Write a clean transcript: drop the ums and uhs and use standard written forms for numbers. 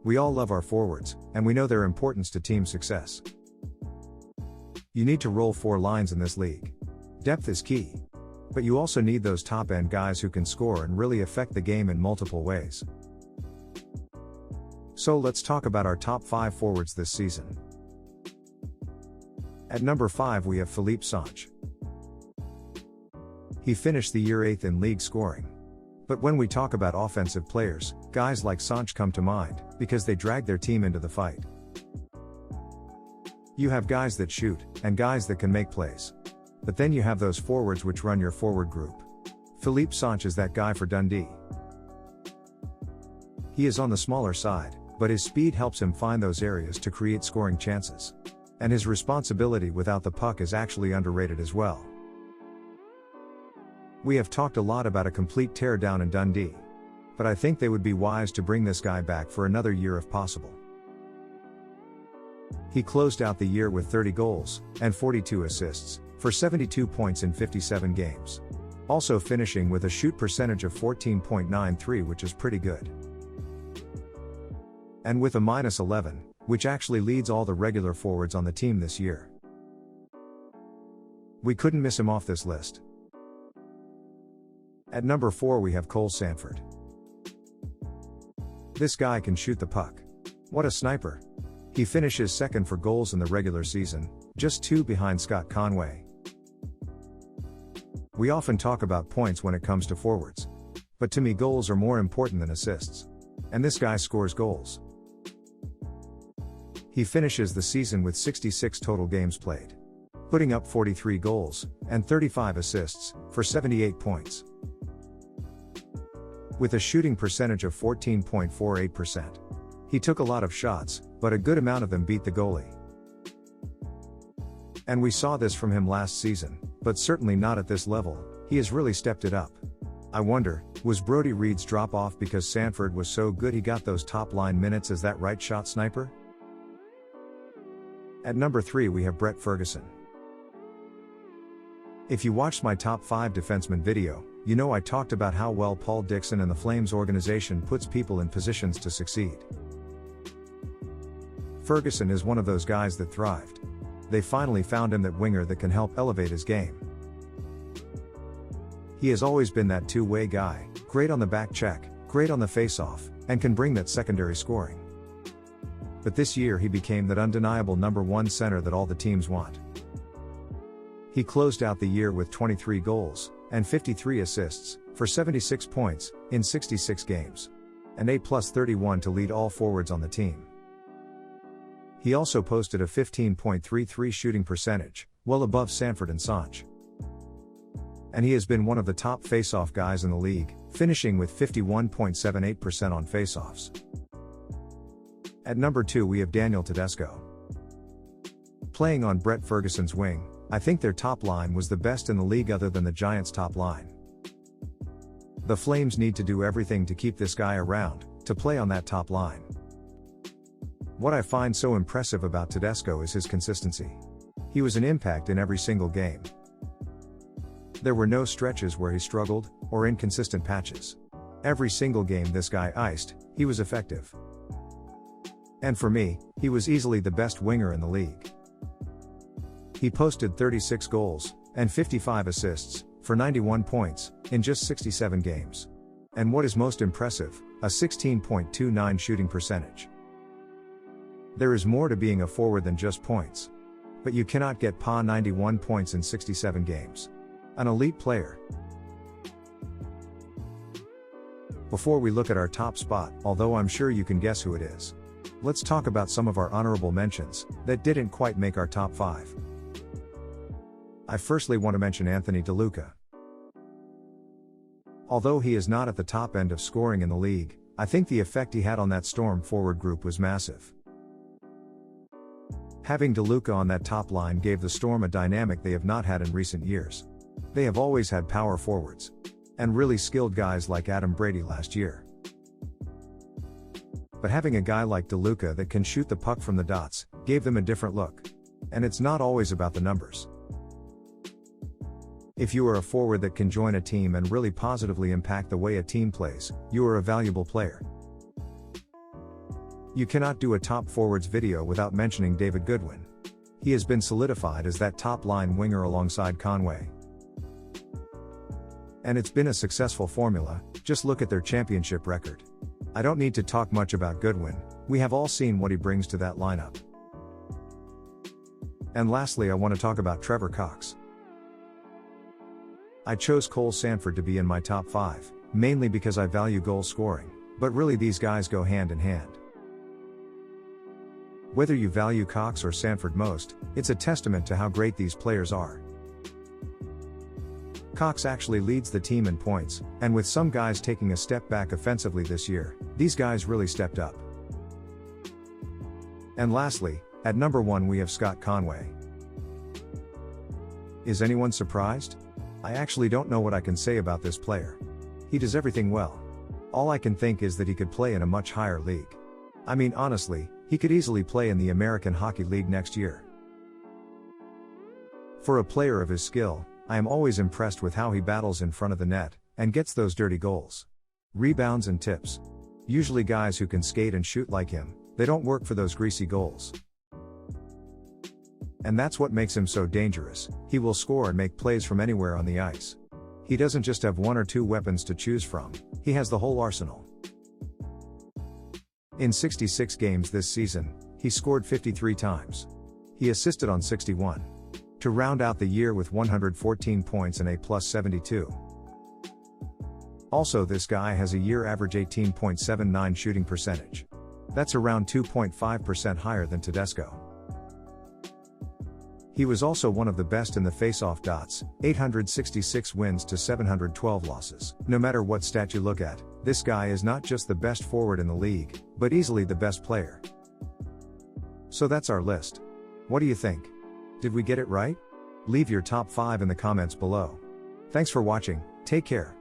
We all love our forwards, and we know their importance to team success. You need to roll 4 lines in this league. Depth is key. But you also need those top-end guys who can score and really affect the game in multiple ways. So let's talk about our top 5 forwards this season. At number 5 we have Philippe SANCHE. He finished the year 8th in league scoring. But when we talk about offensive players, guys like SANCHE come to mind, because they drag their team into the fight. You have guys that shoot, and guys that can make plays. But then you have those forwards which run your forward group. Philippe SANCHE is that guy for Dundee. He is on the smaller side, but his speed helps him find those areas to create scoring chances. And his responsibility without the puck is actually underrated as well. We have talked a lot about a complete teardown in Dundee. But I think they would be wise to bring this guy back for another year if possible. He closed out the year with 30 goals, and 42 assists, for 72 points in 57 games. Also finishing with a shoot percentage of 14.93, which is pretty good. And with a -11, which actually leads all the regular forwards on the team this year. We couldn't miss him off this list. At number 4 we have Cole Sanford. This guy can shoot the puck. What a sniper. He finishes second for goals in the regular season, just 2 behind Scott Conway. We often talk about points when it comes to forwards. But to me goals are more important than assists. And this guy scores goals. He finishes the season with 66 total games played, putting up 43 goals, and 35 assists, for 78 points. With a shooting percentage of 14.48%. He took a lot of shots, but a good amount of them beat the goalie. And we saw this from him last season, but certainly not at this level. He has really stepped it up. I wonder, was Brodie Reed's drop off because Sanford was so good he got those top line minutes as that right shot sniper? At number 3 we have Brett Ferguson. If you watched my top 5 defensemen video, you know I talked about how well Paul Dixon and the Flames organization puts people in positions to succeed. Ferguson is one of those guys that thrived. They finally found him that winger that can help elevate his game. He has always been that two-way guy, great on the back check, great on the face-off, and can bring that secondary scoring. But this year he became that undeniable number 1 center that all the teams want. He closed out the year with 23 goals, and 53 assists, for 76 points, in 66 games. And A+31 to lead all forwards on the team. He also posted a 15.33 shooting percentage, well above Sanford and SANCHE. And he has been one of the top face-off guys in the league, finishing with 51.78% on face-offs. At number 2 we have Daniel TEDESCO. Playing on Brett Ferguson's wing, I think their top line was the best in the league other than the Giants' top line. The Flames need to do everything to keep this guy around, to play on that top line. What I find so impressive about TEDESCO is his consistency. He was an impact in every single game. There were no stretches where he struggled, or inconsistent patches. Every single game this guy iced, he was effective. And for me, he was easily the best winger in the league. He posted 36 goals, and 55 assists, for 91 points, in just 67 games. And what is most impressive, a 16.29 shooting percentage. There is more to being a forward than just points. But you cannot get 91 points in 67 games. An elite player. Before we look at our top spot, although I'm sure you can guess who it is, let's talk about some of our honorable mentions that didn't quite make our top 5. I firstly want to mention Anthony DeLuca. Although he is not at the top end of scoring in the league, I think the effect he had on that Storm forward group was massive. Having DeLuca on that top line gave the Storm a dynamic they have not had in recent years. They have always had power forwards. And really skilled guys like Adam Brady last year. But having a guy like DeLuca that can shoot the puck from the dots, gave them a different look. And it's not always about the numbers. If you are a forward that can join a team and really positively impact the way a team plays, you are a valuable player. You cannot do a top forwards video without mentioning David Goodwin. He has been solidified as that top-line winger alongside Conway. And it's been a successful formula, just look at their championship record. I don't need to talk much about Goodwin, we have all seen what he brings to that lineup. And lastly, I want to talk about Trevor Cox. I chose Cole Sanford to be in my top 5, mainly because I value goal scoring, but really these guys go hand in hand. Whether you value Cox or Sanford most, it's a testament to how great these players are. Cox actually leads the team in points, and with some guys taking a step back offensively this year, these guys really stepped up. And lastly, at number 1 we have Scott Conway. Is anyone surprised? I actually don't know what I can say about this player. He does everything well. All I can think is that he could play in a much higher league. I mean honestly, he could easily play in the American Hockey League next year. For a player of his skill, I am always impressed with how he battles in front of the net, and gets those dirty goals. Rebounds and tips. Usually guys who can skate and shoot like him, they don't work for those greasy goals. And that's what makes him so dangerous, he will score and make plays from anywhere on the ice. He doesn't just have 1 or 2 weapons to choose from, he has the whole arsenal. In 66 games this season, he scored 53 times. He assisted on 61. To round out the year with 114 points and a +72. Also, this guy has a year average 18.79 shooting percentage. That's around 2.5% higher than TEDESCO. He was also one of the best in the face-off dots, 866 wins to 712 losses. No matter what stat you look at, this guy is not just the best forward in the league, but easily the best player. So that's our list. What do you think? Did we get it right? Leave your top 5 in the comments below. Thanks for watching, take care.